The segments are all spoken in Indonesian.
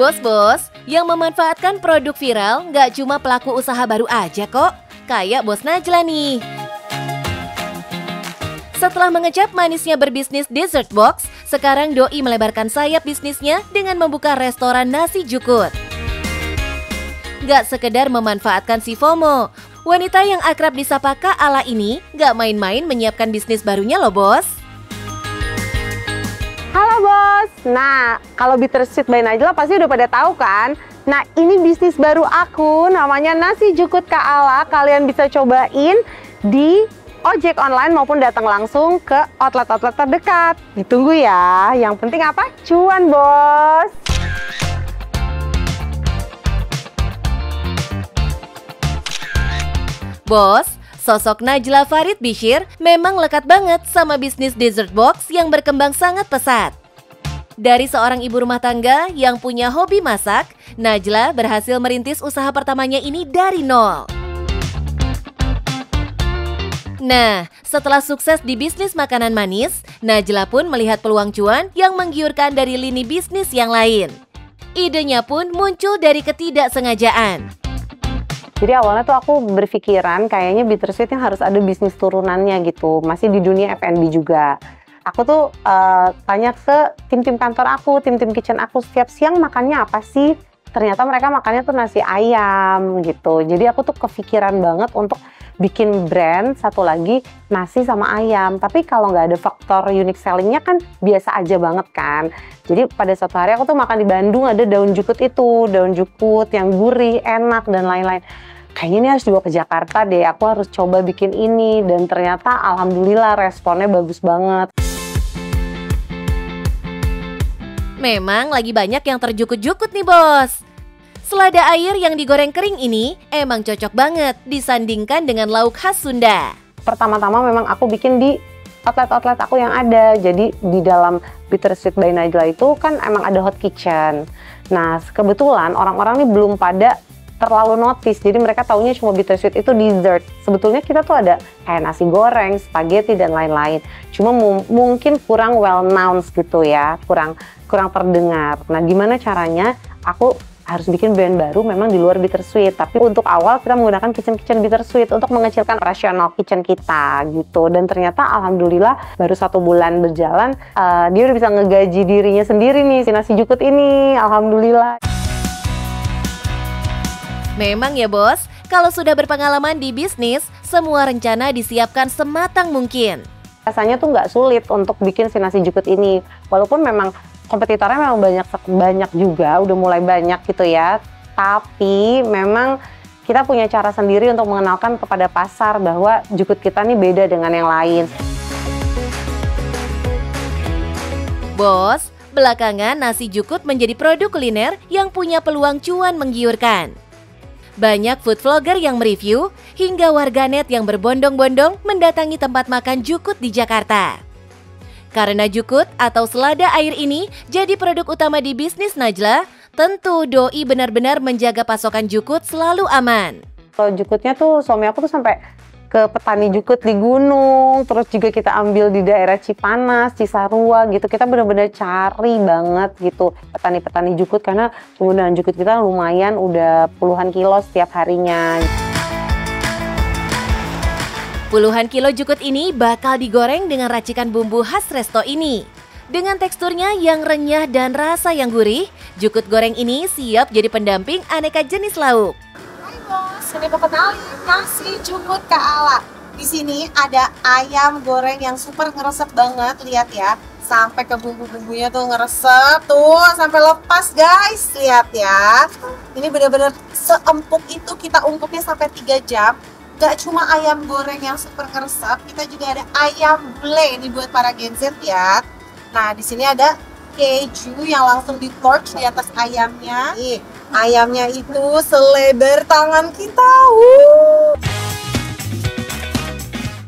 Bos-bos, yang memanfaatkan produk viral nggak cuma pelaku usaha baru aja kok, kayak Bos Najla nih. Setelah mengecap manisnya berbisnis dessert box, sekarang Doi melebarkan sayap bisnisnya dengan membuka restoran nasi jukut. Gak sekedar memanfaatkan si FOMO, wanita yang akrab disapa Kak Ala ini gak main-main menyiapkan bisnis barunya loh bos. Halo bos, nah kalau Bittersweet by Najla pasti udah pada tahu kan? Nah ini bisnis baru aku, namanya nasi jukut Kak Ala. Kalian bisa cobain di ojek online maupun datang langsung ke outlet-outlet terdekat. Ditunggu ya, yang penting apa? Cuan bos! Bos, sosok Najla Farid Bishir memang lekat banget sama bisnis dessert box yang berkembang sangat pesat. Dari seorang ibu rumah tangga yang punya hobi masak, Najla berhasil merintis usaha pertamanya ini dari nol. Nah, setelah sukses di bisnis makanan manis, Najla pun melihat peluang cuan yang menggiurkan dari lini bisnis yang lain. Idenya pun muncul dari ketidaksengajaan. Jadi awalnya tuh aku berpikiran kayaknya Bittersweet yang harus ada bisnis turunannya gitu. Masih di dunia F&B juga. Aku tuh tanya ke tim-tim kantor aku, tim-tim kitchen aku, setiap siang makannya apa sih? Ternyata mereka makannya tuh nasi ayam gitu. Jadi aku tuh kepikiran banget untuk bikin brand satu lagi nasi sama ayam. Tapi kalau nggak ada faktor unique sellingnya kan biasa aja banget kan. Jadi pada suatu hari aku tuh makan di Bandung ada daun jukut itu. Daun jukut yang gurih, enak dan lain-lain. Kayaknya ini harus dibawa ke Jakarta deh. Aku harus coba bikin ini. Dan ternyata alhamdulillah responnya bagus banget. Memang lagi banyak yang terjukut-jukut nih bos. Selada air yang digoreng kering ini emang cocok banget disandingkan dengan lauk khas Sunda. Pertama-tama memang aku bikin di outlet-outlet aku yang ada. Jadi di dalam Bittersweet by Najla itu kan emang ada hot kitchen. Nah kebetulan orang-orang ini belum pada terlalu notice. Jadi mereka taunya cuma Bittersweet itu dessert. Sebetulnya kita tuh ada kayak nasi goreng, spaghetti dan lain-lain. Cuma mungkin kurang well known gitu ya, kurang terdengar. Nah gimana caranya? Aku harus bikin brand baru memang di luar Bittersweet. Tapi untuk awal kita menggunakan kitchen Bittersweet untuk mengecilkan operasional kitchen kita gitu. Dan ternyata alhamdulillah baru 1 bulan berjalan dia udah bisa ngegaji dirinya sendiri nih si nasi jukut ini. Alhamdulillah. Memang ya bos, kalau sudah berpengalaman di bisnis, semua rencana disiapkan sematang mungkin. Rasanya tuh nggak sulit untuk bikin si nasi jukut ini. Walaupun memang kompetitornya memang banyak juga, udah mulai banyak gitu ya. Tapi memang kita punya cara sendiri untuk mengenalkan kepada pasar bahwa jukut kita nih beda dengan yang lain. Bos, belakangan nasi jukut menjadi produk kuliner yang punya peluang cuan menggiurkan. Banyak food vlogger yang mereview, hingga warganet yang berbondong-bondong mendatangi tempat makan jukut di Jakarta. Karena jukut atau selada air ini jadi produk utama di bisnis Najla, tentu Doi benar-benar menjaga pasokan jukut selalu aman. Kalau jukutnya tuh suami aku tuh sampai ke petani jukut di gunung, terus juga kita ambil di daerah Cipanas, Cisarua gitu. Kita benar-benar cari banget gitu petani-petani jukut karena penggunaan jukut kita lumayan udah puluhan kilo setiap harinya. Puluhan kilo jukut ini bakal digoreng dengan racikan bumbu khas resto ini. Dengan teksturnya yang renyah dan rasa yang gurih, jukut goreng ini siap jadi pendamping aneka jenis lauk. Hai bos, ini mau kenalin nasi jukut Kak Ala. Di sini ada ayam goreng yang super ngeresep banget, lihat ya. Sampai ke bumbu-bumbunya tuh ngeresep, tuh sampai lepas guys, lihat ya. Ini benar-benar seempuk itu, kita ungkepnya sampai 3 jam. Gak cuma ayam goreng yang super ngeresep, kita juga ada ayam gulai ini buat para Gen Z ya. Nah di sini ada keju yang langsung di-torch di atas ayamnya. Nih, ayamnya itu selebar tangan kita.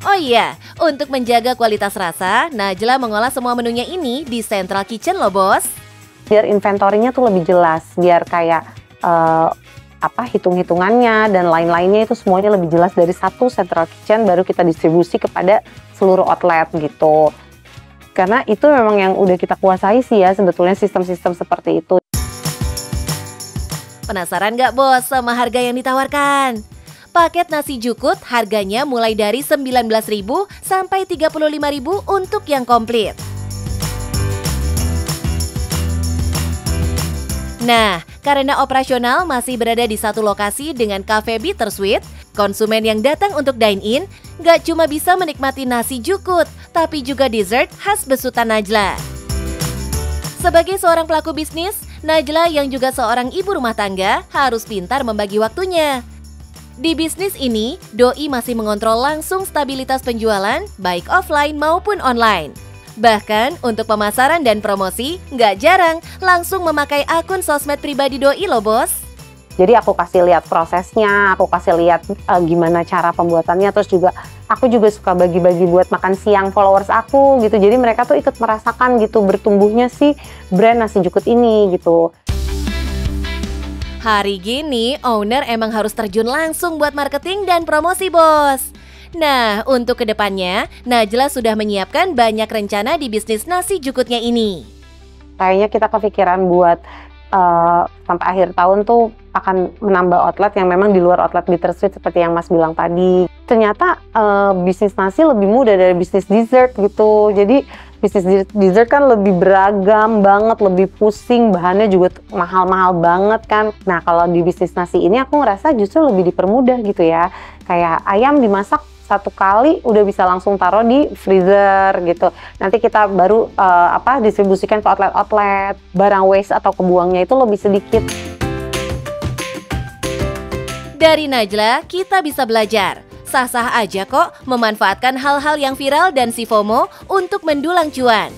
Oh iya, untuk menjaga kualitas rasa, Najla mengolah semua menunya ini di Central Kitchen loh bos. Biar inventorinya tuh lebih jelas, biar kayak hitung-hitungannya dan lain-lainnya itu semuanya lebih jelas dari satu Central Kitchen, baru kita distribusi kepada seluruh outlet gitu. Karena itu memang yang udah kita kuasai sih ya sebetulnya sistem-sistem seperti itu. Penasaran nggak bos sama harga yang ditawarkan? Paket nasi jukut harganya mulai dari 19.000 sampai 35.000 untuk yang komplit. Nah, karena operasional masih berada di satu lokasi dengan cafe bittersweet, konsumen yang datang untuk dine-in nggak cuma bisa menikmati nasi jukut, tapi juga dessert khas besutan Najla. Sebagai seorang pelaku bisnis, Najla yang juga seorang ibu rumah tangga harus pintar membagi waktunya. Di bisnis ini, Doi masih mengontrol langsung stabilitas penjualan, baik offline maupun online. Bahkan untuk pemasaran dan promosi, nggak jarang langsung memakai akun sosmed pribadi Doi loh bos. Jadi aku kasih lihat prosesnya, aku kasih lihat gimana cara pembuatannya, terus juga aku juga suka bagi-bagi buat makan siang followers aku gitu. Jadi mereka tuh ikut merasakan gitu bertumbuhnya si brand nasi jukut ini gitu. Hari gini, owner emang harus terjun langsung buat marketing dan promosi bos. Nah, untuk kedepannya, Najla sudah menyiapkan banyak rencana di bisnis nasi jukutnya ini. Kayaknya kita kepikiran buat sampai akhir tahun tuh akan menambah outlet yang memang di luar outlet bittersweet seperti yang Mas bilang tadi. Ternyata bisnis nasi lebih mudah dari bisnis dessert gitu. Jadi bisnis dessert kan lebih beragam banget, lebih pusing, bahannya juga mahal-mahal banget kan. Nah kalau di bisnis nasi ini aku ngerasa justru lebih dipermudah gitu ya. Kayak ayam dimasak satu kali udah bisa langsung taruh di freezer gitu. Nanti kita baru distribusikan ke outlet-outlet. Barang waste atau kebuangnya itu lebih sedikit. Dari Najla, kita bisa belajar. Sah-sah aja kok memanfaatkan hal-hal yang viral dan si FOMO untuk mendulang cuan.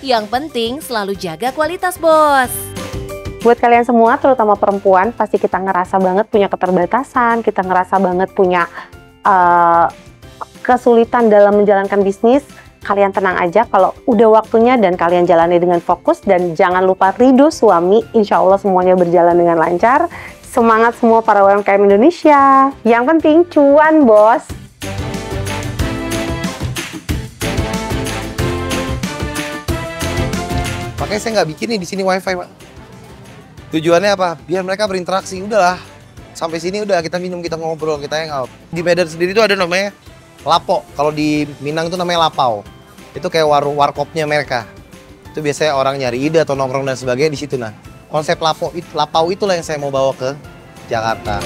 Yang penting selalu jaga kualitas bos. Buat kalian semua, terutama perempuan, pasti kita ngerasa banget punya keterbatasan, kita ngerasa banget punya kesulitan dalam menjalankan bisnis. Kalian tenang aja kalau udah waktunya dan kalian jalani dengan fokus dan jangan lupa ridho suami. Insya Allah semuanya berjalan dengan lancar. Semangat semua para UMKM Indonesia. Yang penting cuan bos. Makanya saya nggak bikin nih di sini wifi Pak. Tujuannya apa? Biar mereka berinteraksi. Udahlah. Sampai sini udah kita minum, kita ngobrol, kita hangout. Di Medan sendiri tuh ada namanya Lapo, kalau di Minang itu namanya Lapau. Itu kayak warkopnya mereka. Itu biasanya orang nyari ide atau nongkrong dan sebagainya di situ. Nah, konsep Lapau itulah yang saya mau bawa ke Jakarta.